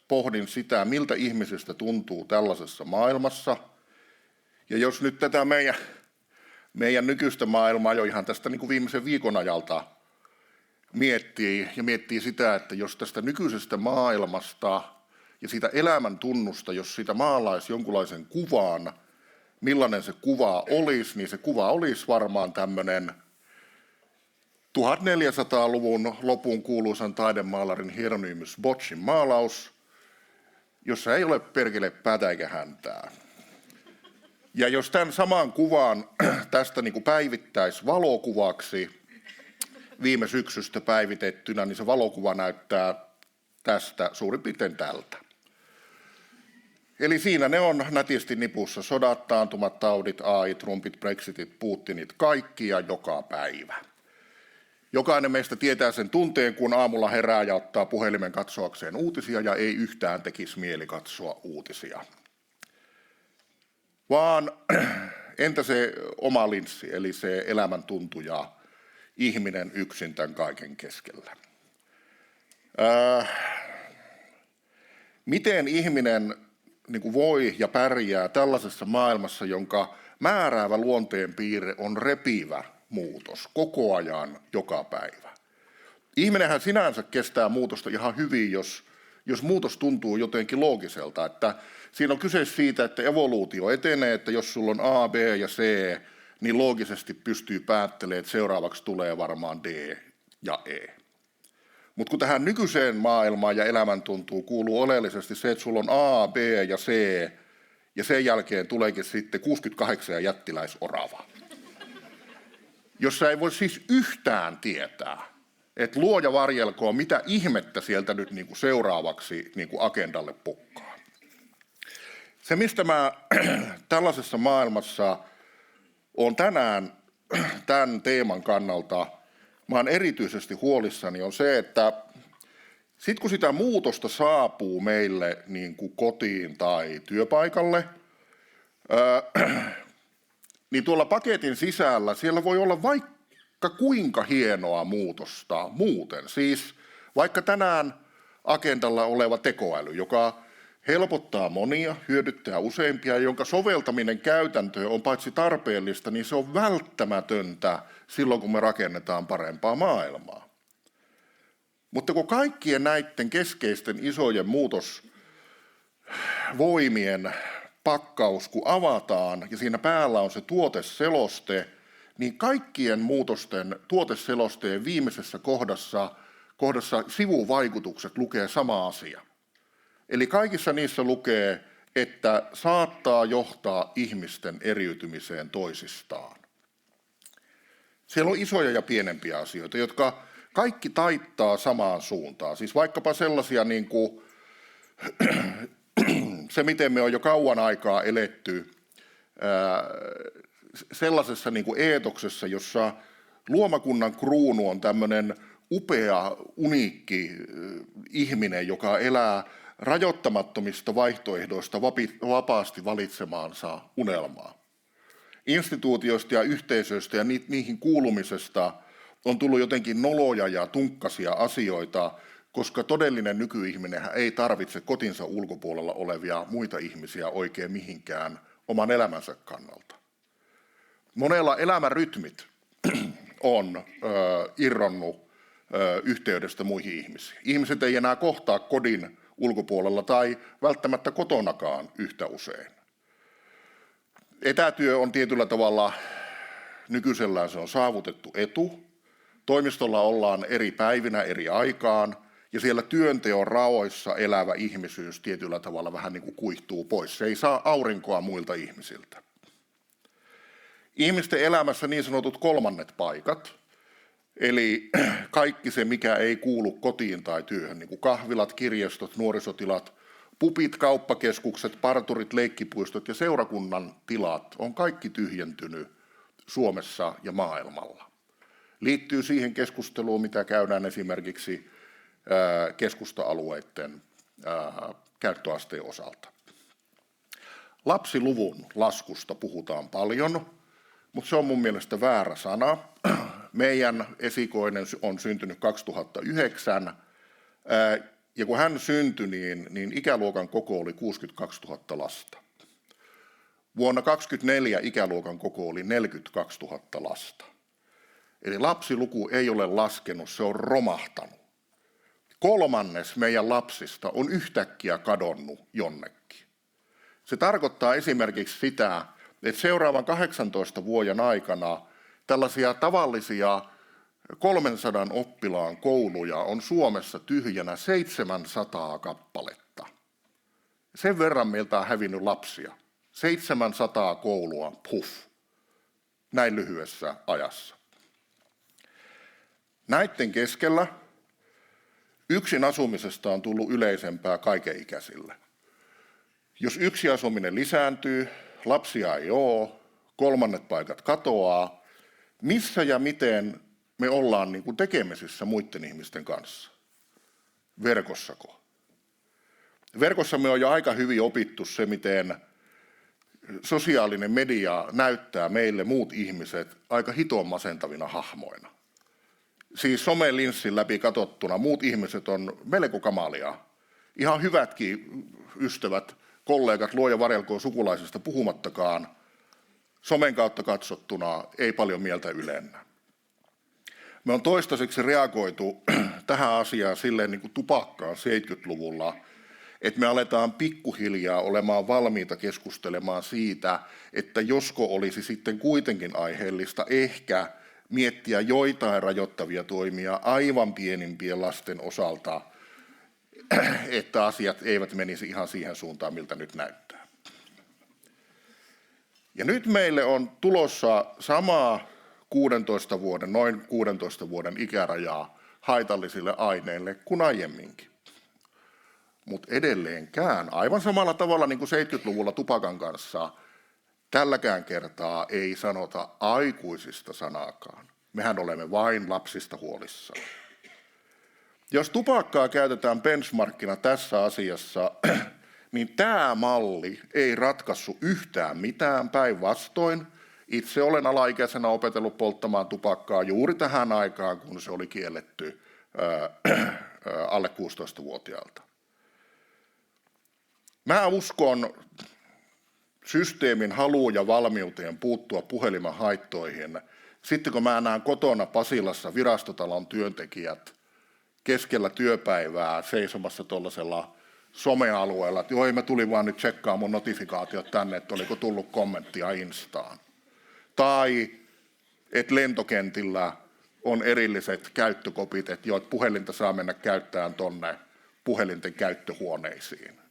pohdin sitä, miltä ihmisistä tuntuu tällaisessa maailmassa. Ja jos nyt tätä meidän nykyistä maailmaa jo ihan tästä niin kuin viimeisen viikon ajalta miettii sitä, että jos tästä nykyisestä maailmasta ja siitä elämän tunnusta, jos siitä maalaisi jonkunlaisen kuvan, millainen se kuva olisi, niin se kuva olisi varmaan tämmöinen 1400-luvun lopun kuuluisan taidemaalarin Hieronymus Botschin maalaus, jossa ei ole perkele päätä eikä häntää. Ja jos tämän saman kuvan tästä niin kuin päivittäisi valokuvaksi viime syksystä päivitettynä, niin se valokuva näyttää tästä suurin piirtein tältä. Eli siinä ne on nätisti nipussa: sodat, taantumat, taudit, AI, Trumpit, Brexitit, Putinit, kaikki ja joka päivä. Jokainen meistä tietää sen tunteen, kun aamulla herää ja ottaa puhelimen katsoakseen uutisia ja ei yhtään tekisi mieli katsoa uutisia. Vaan entä se oma linssi, eli se elämäntuntu ja ihminen yksin tämän kaiken keskellä? Miten ihminen niin kuin voi ja pärjää tällaisessa maailmassa, jonka määräävä luonteenpiirre on repivä muutos koko ajan, joka päivä? Ihminenhän sinänsä kestää muutosta ihan hyvin, jos muutos tuntuu jotenkin loogiselta. Että siinä on kyse siitä, että evoluutio etenee, että jos sulla on A, B ja C, niin loogisesti pystyy päättelemään, että seuraavaksi tulee varmaan D ja E. Mutta kun tähän nykyiseen maailmaan ja elämäntuntuun kuuluu oleellisesti se, että sulla on A, B ja C, ja sen jälkeen tuleekin sitten 68 jättiläisorava, jossa ei voi siis yhtään tietää, että luoja varjelkoon, mitä ihmettä sieltä nyt niin kuin seuraavaksi niin kuin agendalle pukkaa. Se, mistä mä tällaisessa maailmassa olen tänään tämän teeman kannalta, mä olen erityisesti huolissani, on se, että sitten kun sitä muutosta saapuu meille niin kuin kotiin tai työpaikalle, niin tuolla paketin sisällä siellä voi olla vaikka kuinka hienoa muutosta muuten. Siis vaikka tänään agendalla oleva tekoäly, joka helpottaa monia, hyödyttää useimpia, jonka soveltaminen käytäntöön on paitsi tarpeellista, niin se on välttämätöntä silloin, kun me rakennetaan parempaa maailmaa. Mutta kun kaikkien näiden keskeisten isojen muutosvoimien pakkaus, kun avataan ja siinä päällä on se tuoteseloste, niin kaikkien muutosten tuoteselosteen viimeisessä kohdassa sivuvaikutukset lukee sama asia. Eli kaikissa niissä lukee, että saattaa johtaa ihmisten eriytymiseen toisistaan. Siellä on isoja ja pienempiä asioita, jotka kaikki taittaa samaan suuntaan. Siis vaikkapa sellaisia niin kuin se, miten me on jo kauan aikaa eletty sellaisessa niin kuin eetoksessa, jossa luomakunnan kruunu on tämmöinen upea, uniikki ihminen, joka elää rajoittamattomista vaihtoehdoista vapaasti valitsemaansa unelmaa. Instituutioista ja yhteisöistä ja niihin kuulumisesta on tullut jotenkin noloja ja tunkkasia asioita, koska todellinen nykyihminen ei tarvitse kotinsa ulkopuolella olevia muita ihmisiä oikein mihinkään oman elämänsä kannalta. Monella elämänrytmit on irronnut yhteydestä muihin ihmisiin. Ihmiset ei enää kohtaa kodin ulkopuolella tai välttämättä kotonakaan yhtä usein. Etätyö on tietyllä tavalla, nykyisellään se on saavutettu etu. Toimistolla ollaan eri päivinä eri aikaan ja siellä työnteon raoissa elävä ihmisyys tietyllä tavalla vähän niin kuin kuihtuu pois. Se ei saa aurinkoa muilta ihmisiltä. Ihmisten elämässä niin sanotut kolmannet paikat, eli kaikki se, mikä ei kuulu kotiin tai työhön, niin kuin kahvilat, kirjastot, nuorisotilat, pupit, kauppakeskukset, parturit, leikkipuistot ja seurakunnan tilat on kaikki tyhjentynyt Suomessa ja maailmalla. Liittyy siihen keskusteluun, mitä käydään esimerkiksi keskusta-alueiden käyttöasteen osalta. Lapsiluvun laskusta puhutaan paljon, mutta se on mun mielestä väärä sana. Meidän esikoinen on syntynyt 2009 Ja kun hän syntyi, niin ikäluokan koko oli 62 000 lasta. Vuonna 2024 ikäluokan koko oli 42 000 lasta. Eli lapsiluku ei ole laskenut, se on romahtanut. 1/3 meidän lapsista on yhtäkkiä kadonnut jonnekin. Se tarkoittaa esimerkiksi sitä, että seuraavan 18 vuoden aikana tällaisia tavallisia 300 oppilaan kouluja on Suomessa tyhjänä 700 kappaletta. Sen verran meiltä on hävinnyt lapsia. 700 koulua, puff, näin lyhyessä ajassa. Näiden keskellä yksin asumisesta on tullut yleisempää kaikenikäisille. Jos yksin asuminen lisääntyy, lapsia ei ole, kolmannet paikat katoaa, missä ja miten me ollaan niin kuin tekemisissä muiden ihmisten kanssa? Verkossako? Verkossa me on jo aika hyvin opittu se, miten sosiaalinen media näyttää meille muut ihmiset aika hiton masentavina hahmoina. Siis somelinssin läpi katsottuna muut ihmiset on melko kamalia. Ihan hyvätkin ystävät, kollegat, luoja varjelkoon sukulaisista puhumattakaan, somen kautta katsottuna ei paljon mieltä ylennä. Me on toistaiseksi reagoitu tähän asiaan silleen niin kuin tupakkaan 70-luvulla, että me aletaan pikkuhiljaa olemaan valmiita keskustelemaan siitä, että josko olisi sitten kuitenkin aiheellista ehkä miettiä joitain rajoittavia toimia aivan pienimpien lasten osalta, että asiat eivät menisi ihan siihen suuntaan, miltä nyt näyttää. Ja nyt meille on tulossa samaa 16 vuoden, noin 16 vuoden ikärajaa haitallisille aineille kuin aiemminkin. Mutta edelleenkään, aivan samalla tavalla niin kuin 70-luvulla tupakan kanssa, tälläkään kertaa ei sanota aikuisista sanaakaan. Mehän olemme vain lapsista huolissaan. Jos tupakkaa käytetään benchmarkkina tässä asiassa, niin tämä malli ei ratkaissut yhtään mitään, päinvastoin. Itse olen alaikäisenä opetellut polttamaan tupakkaa juuri tähän aikaan, kun se oli kielletty alle 16-vuotiaalta. Mä uskon systeemin haluun ja valmiuteen puuttua puhelimen haittoihin. Sitten kun mä näen kotona Pasilassa virastotalon työntekijät keskellä työpäivää seisomassa tuollaisella somealueella, että joo, mä tulin vaan nyt tsekkaamaan mun notifikaatiot tänne, että oliko tullut kommenttia Instaan. Tai että lentokentillä on erilliset käyttökopit, että joo, puhelinta saa mennä käyttämään tonne puhelinten käyttöhuoneisiin.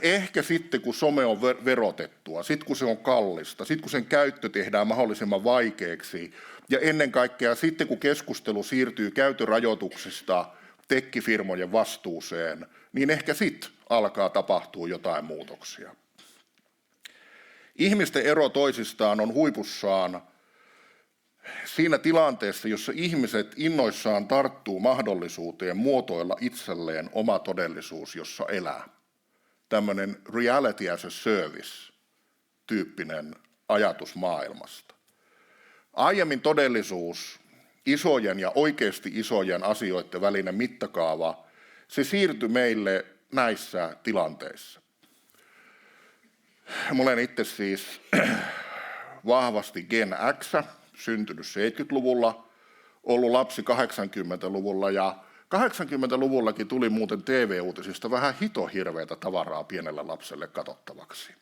Ehkä sitten, kun some on verotettua, sitten kun se on kallista, sitten kun sen käyttö tehdään mahdollisimman vaikeaksi ja ennen kaikkea sitten, kun keskustelu siirtyy käytörajoituksista tekkifirmojen vastuuseen, niin ehkä sitten alkaa tapahtua jotain muutoksia. Ihmisten ero toisistaan on huipussaan siinä tilanteessa, jossa ihmiset innoissaan tarttuu mahdollisuuteen muotoilla itselleen oma todellisuus, jossa elää. Tämmöinen reality as a service-tyyppinen ajatus maailmasta. Aiemmin todellisuus, isojen ja oikeasti isojen asioiden välinen mittakaava, se siirtyi meille näissä tilanteissa. Mä olen itse siis vahvasti Gen X, syntynyt 70-luvulla, ollut lapsi 80-luvulla ja 80-luvullakin tuli muuten TV-uutisista vähän hitohirveätä tavaraa pienelle lapselle katsottavaksi.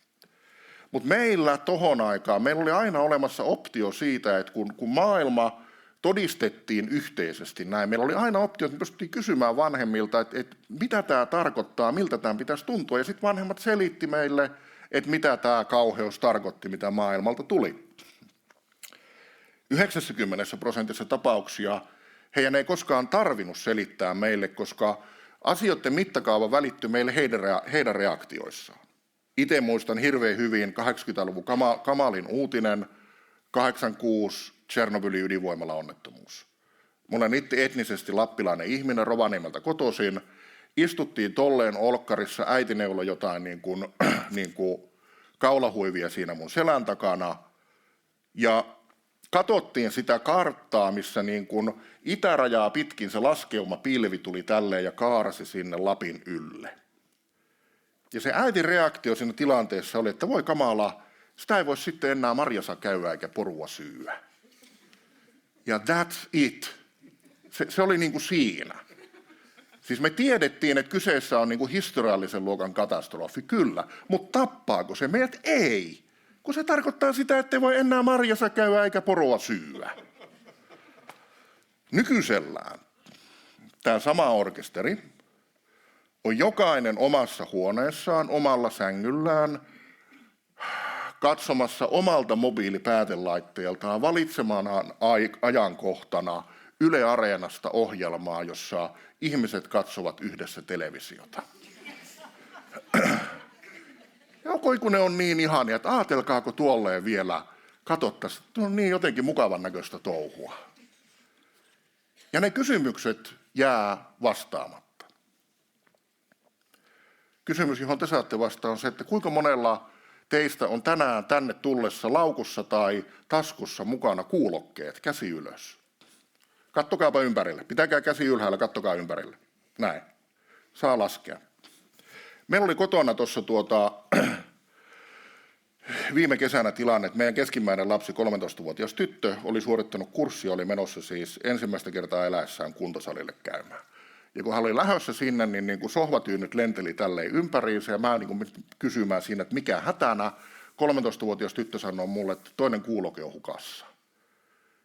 Mutta meillä tohon aikaan, meillä oli aina olemassa optio siitä, että kun maailma todistettiin yhteisesti näin, meillä oli aina optio, että me pystyttiin kysymään vanhemmilta, että mitä tämä tarkoittaa, miltä tämä pitäisi tuntua, ja sitten vanhemmat selitti meille, että mitä tämä kauheus tarkoitti, mitä maailmalta tuli. 90% tapauksia heidän ei koskaan tarvinnut selittää meille, koska asioiden mittakaava välittyi meille heidän reaktioissaan. Itse muistan hirveän hyvin 80-luvun kamalin uutinen, 86 Tšernobylin ydinvoimalaonnettomuus. Mä olen itse etnisesti lappilainen ihminen, Rovaniemeltä kotoisin. Istuttiin tolleen olkkarissa, äiti neuloi jotain niin kuin kaulahuivia siinä mun selän takana. Ja katsottiin sitä karttaa, missä niin kuin itärajaa pitkin se laskeumapilvi tuli tälleen ja kaarasi sinne Lapin ylle. Ja se äitin reaktio siinä tilanteessa oli, että voi kamala, sitä ei voi sitten enää marjassa käydä eikä porua syyä. Ja that's it. Se oli niin kuin siinä. Siis me tiedettiin, että kyseessä on niin kuin historiallisen luokan katastrofi, kyllä, mutta tappaako se meidät? Ei. Kun se tarkoittaa sitä, että ei voi enää marjassa käydä eikä poroa syyä. Nykyisellään tämä sama orkesteri on jokainen omassa huoneessaan, omalla sängyllään, katsomassa omalta mobiilipäätelaitteeltaan valitsemanaan ajankohtana Yle Areenasta ohjelmaa, jossa ihmiset katsovat yhdessä televisiota. Ja kun ne on niin ihania, että ajatelkaako tuolleen vielä katsottaisiin, että on niin jotenkin mukavan näköistä touhua. Ja ne kysymykset jää vastaamatta. Kysymys, johon te saatte vastaan, on se, että kuinka monella teistä on tänään tänne tullessa laukussa tai taskussa mukana kuulokkeet, käsi ylös. Kattokaapa ympärille, pitäkää käsi ylhäällä, kattokaa ympärille. Näin, saa laskea. Meillä oli kotona tuossa viime kesänä tilanne, että meidän keskimmäinen lapsi, 13-vuotias tyttö, oli suorittanut kurssia, oli menossa siis ensimmäistä kertaa eläessään kuntosalille käymään. Ja kun hän oli lähdössä sinne, niin kuin sohvatyynyt lenteli tälleen ympäriinsä ja mä niin kuin kysymään siinä, että mikä hätänä, 13-vuotias tyttö sanoi mulle, että toinen kuuloke on hukassa.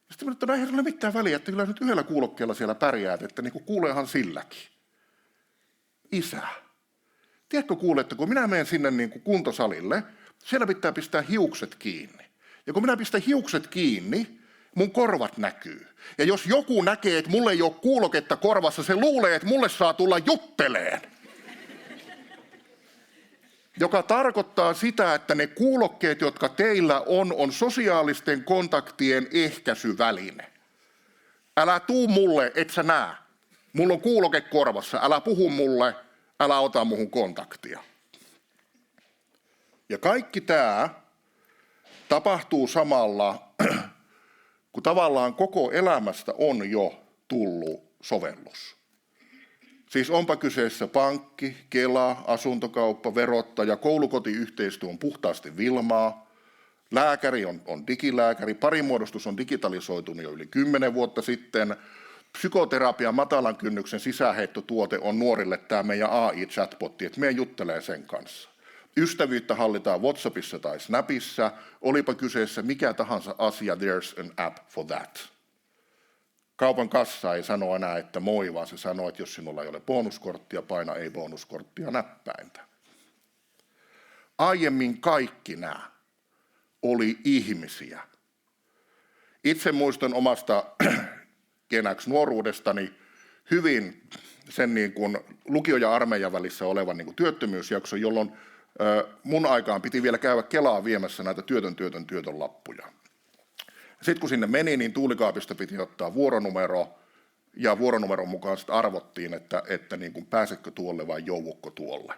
Ja sitten minä että eihän ole mitään väliä, että kyllä nyt yhdellä kuulokkeella siellä pärjäät, että niin kuin kuuleehan silläkin. Isä, tiedätkö kuule, että kun minä menen sinne niin kuin kuntosalille, siellä pitää pistää hiukset kiinni. Ja kun minä pistän hiukset kiinni, mun korvat näkyy. Ja jos joku näkee, että mulle ei ole kuuloketta korvassa, se luulee, että mulle saa tulla jutteleen. Joka tarkoittaa sitä, että ne kuulokkeet, jotka teillä on sosiaalisten kontaktien ehkäisyväline. Älä tuu mulle, et sä näe. Mulla on kuuloke korvassa, älä puhu mulle, älä ota muhun kontaktia. Ja kaikki tämä tapahtuu samalla, kun tavallaan koko elämästä on jo tullut sovellus. Siis onpa kyseessä pankki, Kela, asuntokauppa, verottaja, koulukotiyhteistyö on puhtaasti Wilmaa, lääkäri on digilääkäri, parimuodostus on digitalisoitunut jo yli 10 vuotta sitten, psykoterapia matalan kynnyksen sisäänheittotuote on nuorille tämä meidän AI-chatbotti, että me juttelee sen kanssa. Ystävyyttä hallitaan WhatsAppissa tai Snapissa, olipa kyseessä mikä tahansa asia, there's an app for that. Kaupan kassa ei sano enää, että moi, vaan se sanoo, että jos sinulla ei ole bonuskorttia, paina ei bonuskorttia näppäintä. Aiemmin kaikki nämä oli ihmisiä. Itse muistan omasta nuoruudestani hyvin sen niin kuin lukio- ja armeijan välissä olevan niin kuin työttömyysjakso, jolloin mun aikaan piti vielä käydä Kelaa viemässä näitä työtön lappuja. Sitten kun sinne meni, niin tuulikaapista piti ottaa vuoronumero, ja vuoronumeron mukaan sitten arvottiin, että niin kuin pääsetkö tuolle vai joudutko tuolle.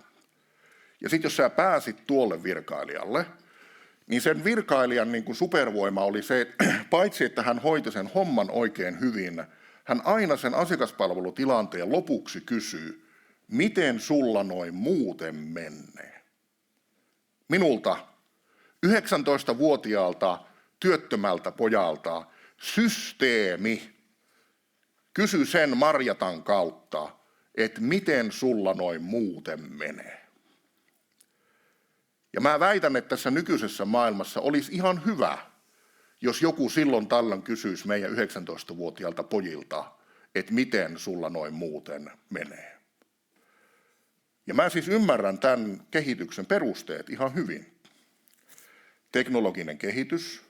Ja sitten jos sä pääsit tuolle virkailijalle, niin sen virkailijan niin kuin supervoima oli se, että paitsi että hän hoiti sen homman oikein hyvin, hän aina sen asiakaspalvelutilanteen lopuksi kysyy, miten sulla noin muuten menee. Minulta 19-vuotiaalta työttömältä pojalta systeemi kysyi sen Marjatan kautta, että miten sulla noin muuten menee. Ja mä väitän, että tässä nykyisessä maailmassa olisi ihan hyvä, jos joku silloin tällöin kysyisi meidän 19-vuotiaalta pojilta, että miten sulla noin muuten menee. Ja mä siis ymmärrän tämän kehityksen perusteet ihan hyvin. Teknologinen kehitys,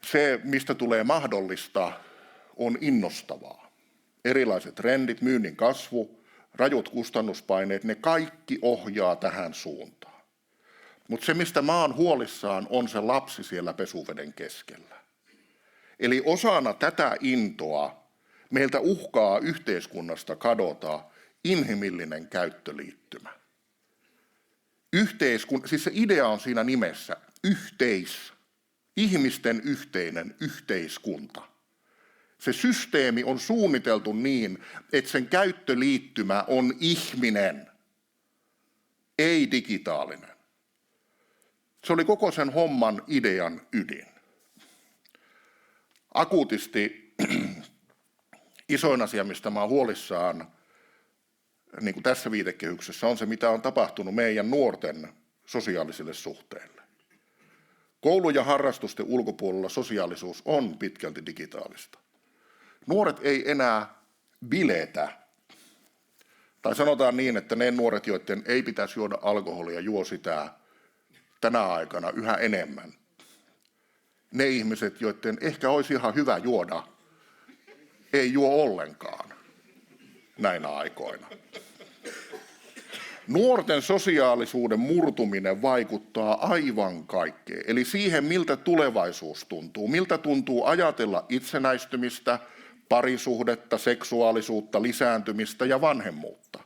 se mistä tulee mahdollista, on innostavaa. Erilaiset trendit, myynnin kasvu, rajut kustannuspaineet, ne kaikki ohjaa tähän suuntaan. Mutta se, mistä mä oon huolissaan, on se lapsi siellä pesuveden keskellä. Eli osana tätä intoa meiltä uhkaa yhteiskunnasta kadota inhimillinen käyttöliittymä. Siis se idea on siinä nimessä, ihmisten yhteinen yhteiskunta. Se systeemi on suunniteltu niin, että sen käyttöliittymä on ihminen, ei digitaalinen. Se oli koko sen homman idean ydin. Akuutisti isoin asia, mistä mä oon huolissaan niin kuin tässä viitekehyksessä, on se, mitä on tapahtunut meidän nuorten sosiaalisille suhteille. Koulu- ja harrastusten ulkopuolella sosiaalisuus on pitkälti digitaalista. Nuoret ei enää biletä. Tai sanotaan niin, että ne nuoret, joiden ei pitäisi juoda alkoholia, juo sitä tänä aikana yhä enemmän. Ne ihmiset, joiden ehkä olisi ihan hyvä juoda, ei juo ollenkaan näinä aikoina. Nuorten sosiaalisuuden murtuminen vaikuttaa aivan kaikkeen, eli siihen, miltä tulevaisuus tuntuu, miltä tuntuu ajatella itsenäistymistä, parisuhdetta, seksuaalisuutta, lisääntymistä ja vanhemmuutta.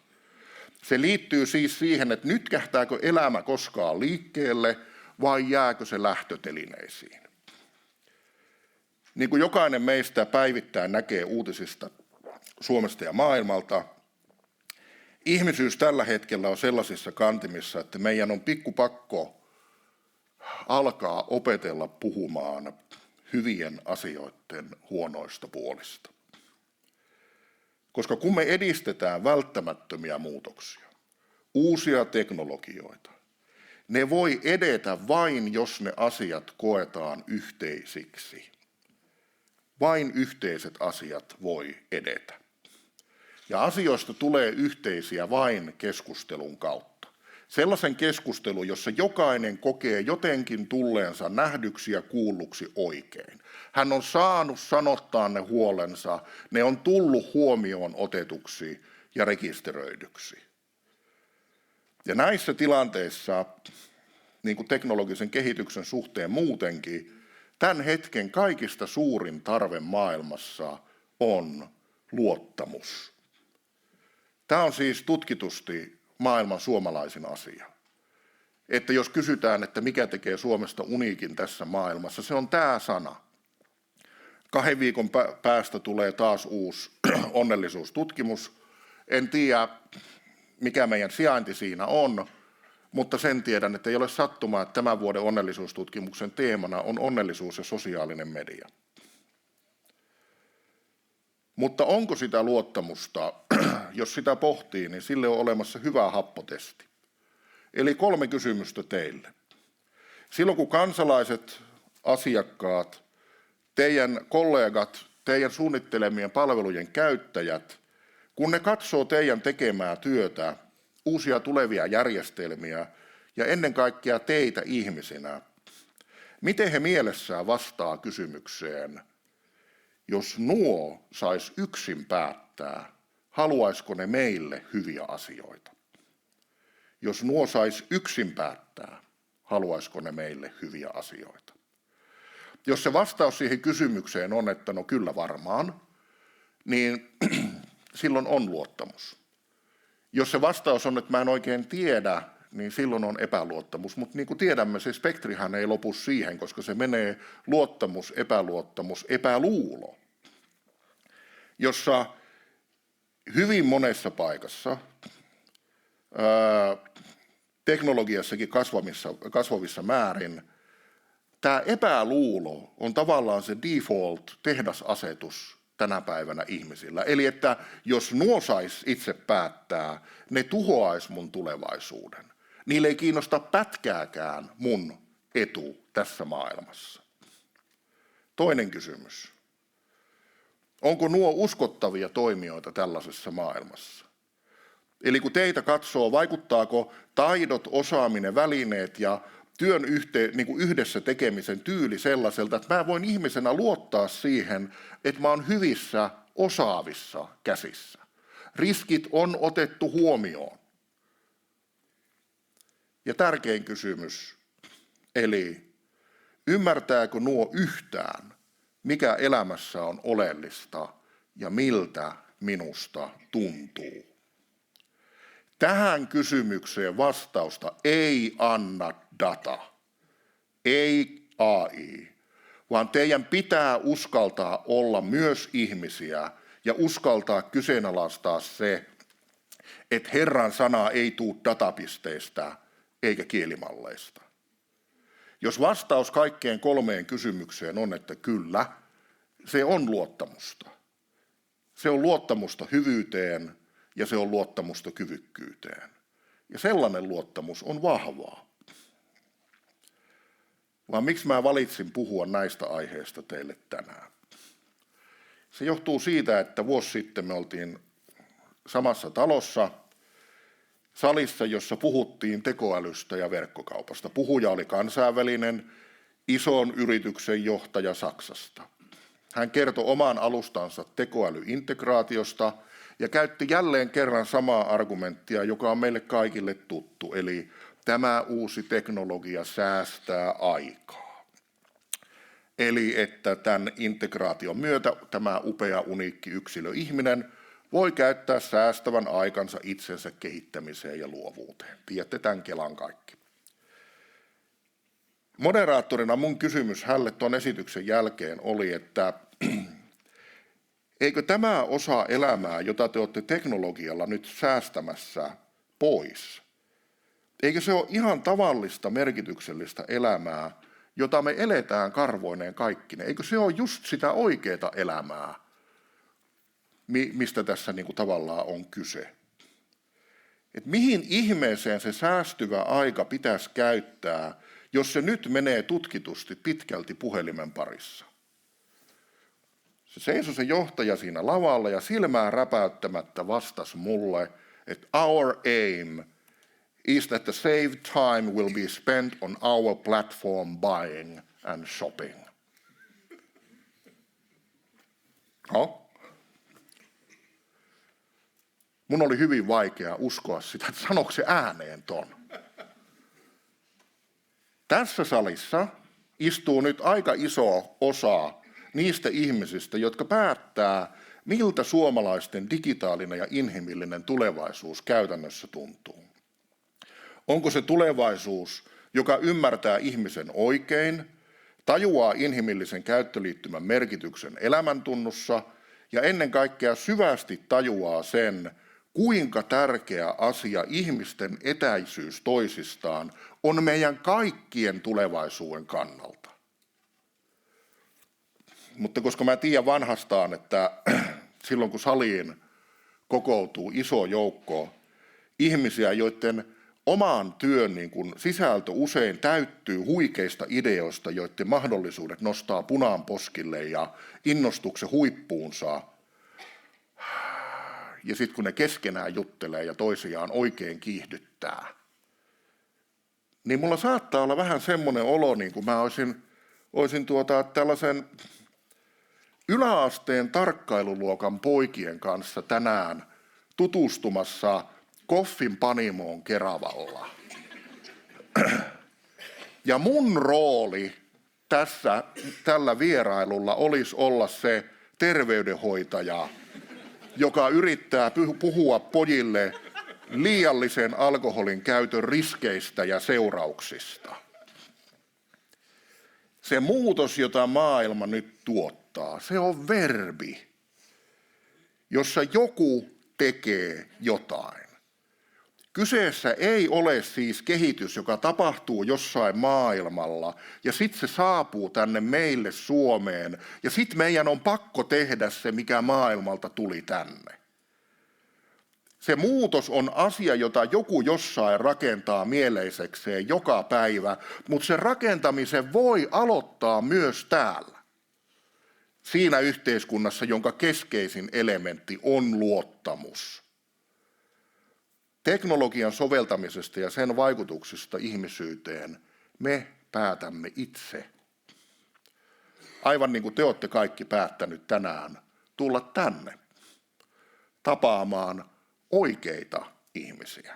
Se liittyy siis siihen, että nytkähtääkö elämä koskaan liikkeelle vai jääkö se lähtötelineisiin. Niin kuin jokainen meistä päivittäin näkee uutisista Suomesta ja maailmalta, ihmisyys tällä hetkellä on sellaisissa kantimissa, että meidän on pikkupakko alkaa opetella puhumaan hyvien asioiden huonoista puolista. Koska kun me edistetään välttämättömiä muutoksia, uusia teknologioita, ne voi edetä vain, jos ne asiat koetaan yhteisiksi. Vain yhteiset asiat voi edetä. Ja asioista tulee yhteisiä vain keskustelun kautta. Sellaisen keskustelun, jossa jokainen kokee jotenkin tulleensa nähdyksi ja kuulluksi oikein. Hän on saanut sanottaa ne huolensa, ne on tullut huomioon otetuksi ja rekisteröidyksi. Ja näissä tilanteissa, niin kuin teknologisen kehityksen suhteen muutenkin, tämän hetken kaikista suurin tarve maailmassa on luottamus. Tämä on siis tutkitusti maailman suomalaisin asia. Että jos kysytään, että mikä tekee Suomesta uniikin tässä maailmassa, se on tämä sana. 2 viikon päästä tulee taas uusi onnellisuustutkimus. En tiedä, mikä meidän sijainti siinä on, mutta sen tiedän, että ei ole sattumaa, että tämän vuoden onnellisuustutkimuksen teemana on onnellisuus ja sosiaalinen media. Mutta onko sitä luottamusta, jos sitä pohtii, niin sille on olemassa hyvä happotesti. Eli 3 kysymystä teille. Silloin kun kansalaiset, asiakkaat, teidän kollegat, teidän suunnittelemien palvelujen käyttäjät, kun ne katsoo teidän tekemää työtä, uusia tulevia järjestelmiä ja ennen kaikkea teitä ihmisinä, miten he mielessään vastaa kysymykseen, jos nuo sais yksin päättää, haluaisiko ne meille hyviä asioita? Jos nuo sais yksin päättää, haluaisiko ne meille hyviä asioita? Jos se vastaus siihen kysymykseen on, että no kyllä varmaan, niin silloin on luottamus. Jos se vastaus on, että mä en oikein tiedä, niin silloin on epäluottamus. Mutta niin kuin tiedämme, se spektrihän ei lopu siihen, koska se menee luottamus, epäluulo, jossa hyvin monessa paikassa, teknologiassakin kasvavissa määrin, tämä epäluulo on tavallaan se default tehdasasetus tänä päivänä ihmisillä. Eli että jos nuo sais itse päättää, ne tuhoais mun tulevaisuuden. Niille ei kiinnosta pätkääkään mun etu tässä maailmassa. Toinen kysymys. Onko nuo uskottavia toimijoita tällaisessa maailmassa? Eli kun teitä katsoo, vaikuttaako taidot, osaaminen, välineet ja työn yhdessä tekemisen tyyli sellaiselta, että mä voin ihmisenä luottaa siihen, että mä oon hyvissä, osaavissa käsissä. Riskit on otettu huomioon. Ja tärkein kysymys, eli ymmärtääkö nuo yhtään, mikä elämässä on oleellista ja miltä minusta tuntuu? Tähän kysymykseen vastausta ei anna data, ei AI, vaan teidän pitää uskaltaa olla myös ihmisiä ja uskaltaa kyseenalaistaa se, että Herran sana ei tule datapisteistä eikä kielimalleista. Jos vastaus kaikkeen 3 kysymykseen on, että kyllä, se on luottamusta. Se on luottamusta hyvyyteen ja se on luottamusta kyvykkyyteen. Ja sellainen luottamus on vahvaa. Vaan miksi mä valitsin puhua näistä aiheista teille tänään? Se johtuu siitä, että vuosi sitten me oltiin samassa talossa, salissa, jossa puhuttiin tekoälystä ja verkkokaupasta. Puhuja oli kansainvälinen, ison yrityksen johtaja Saksasta. Hän kertoi oman alustansa tekoälyintegraatiosta ja käytti jälleen kerran samaa argumenttia, joka on meille kaikille tuttu, eli tämä uusi teknologia säästää aikaa. Eli että tämän integraation myötä tämä upea, uniikki yksilöihminen voi käyttää säästävän aikansa itsensä kehittämiseen ja luovuuteen. Tiedätte tämän kelan kaikki. Moderaattorina mun kysymys hänelle tuon esityksen jälkeen oli, että eikö tämä osa elämää, jota te olette teknologialla nyt säästämässä pois, eikö se ole ihan tavallista merkityksellistä elämää, jota me eletään karvoineen kaikkine? Eikö se ole just sitä oikeaa elämää, mistä tässä niin kuin tavallaan on kyse? Et mihin ihmeeseen se säästyvä aika pitäisi käyttää, jos se nyt menee tutkitusti pitkälti puhelimen parissa? Se seisoi se johtaja siinä lavalla ja silmää räpäyttämättä vastasi mulle, että our aim is that the saved time will be spent on our platform buying and shopping. No. Mun oli hyvin vaikea uskoa sitä, että sanoiko se ääneen ton. Tässä salissa istuu nyt aika iso osa niistä ihmisistä, jotka päättää, miltä suomalaisten digitaalinen ja inhimillinen tulevaisuus käytännössä tuntuu. Onko se tulevaisuus, joka ymmärtää ihmisen oikein, tajuaa inhimillisen käyttöliittymän merkityksen elämäntunnossa ja ennen kaikkea syvästi tajuaa sen, kuinka tärkeä asia ihmisten etäisyys toisistaan on meidän kaikkien tulevaisuuden kannalta. Mutta koska mä tiedän vanhastaan, että silloin kun saliin kokoutuu iso joukko ihmisiä, joiden oman työn niin kun sisältö usein täyttyy huikeista ideoista, joiden mahdollisuudet nostaa punaan poskille ja innostuksen huippuunsa, ja sitten kun ne keskenään juttelee ja toisiaan oikein kiihdyttää, niin mulla saattaa olla vähän semmoinen olo, niin kuin mä olisin tällaisen yläasteen tarkkailuluokan poikien kanssa tänään tutustumassa Koffin Panimoon Keravalla. Ja mun rooli tällä vierailulla olisi olla se terveydenhoitaja, joka yrittää puhua pojille liiallisen alkoholin käytön riskeistä ja seurauksista. Se muutos, jota maailma nyt tuottaa, se on verbi, jossa joku tekee jotain. Kyseessä ei ole siis kehitys, joka tapahtuu jossain maailmalla ja sitten se saapuu tänne meille Suomeen ja sitten meidän on pakko tehdä se, mikä maailmalta tuli tänne. Se muutos on asia, jota joku jossain rakentaa mieleisekseen joka päivä, mutta sen rakentamisen voi aloittaa myös täällä. Siinä yhteiskunnassa, jonka keskeisin elementti on luottamus. Teknologian soveltamisesta ja sen vaikutuksista ihmisyyteen me päätämme itse. Aivan niin kuin te olette kaikki päättänyt tänään tulla tänne tapaamaan oikeita ihmisiä.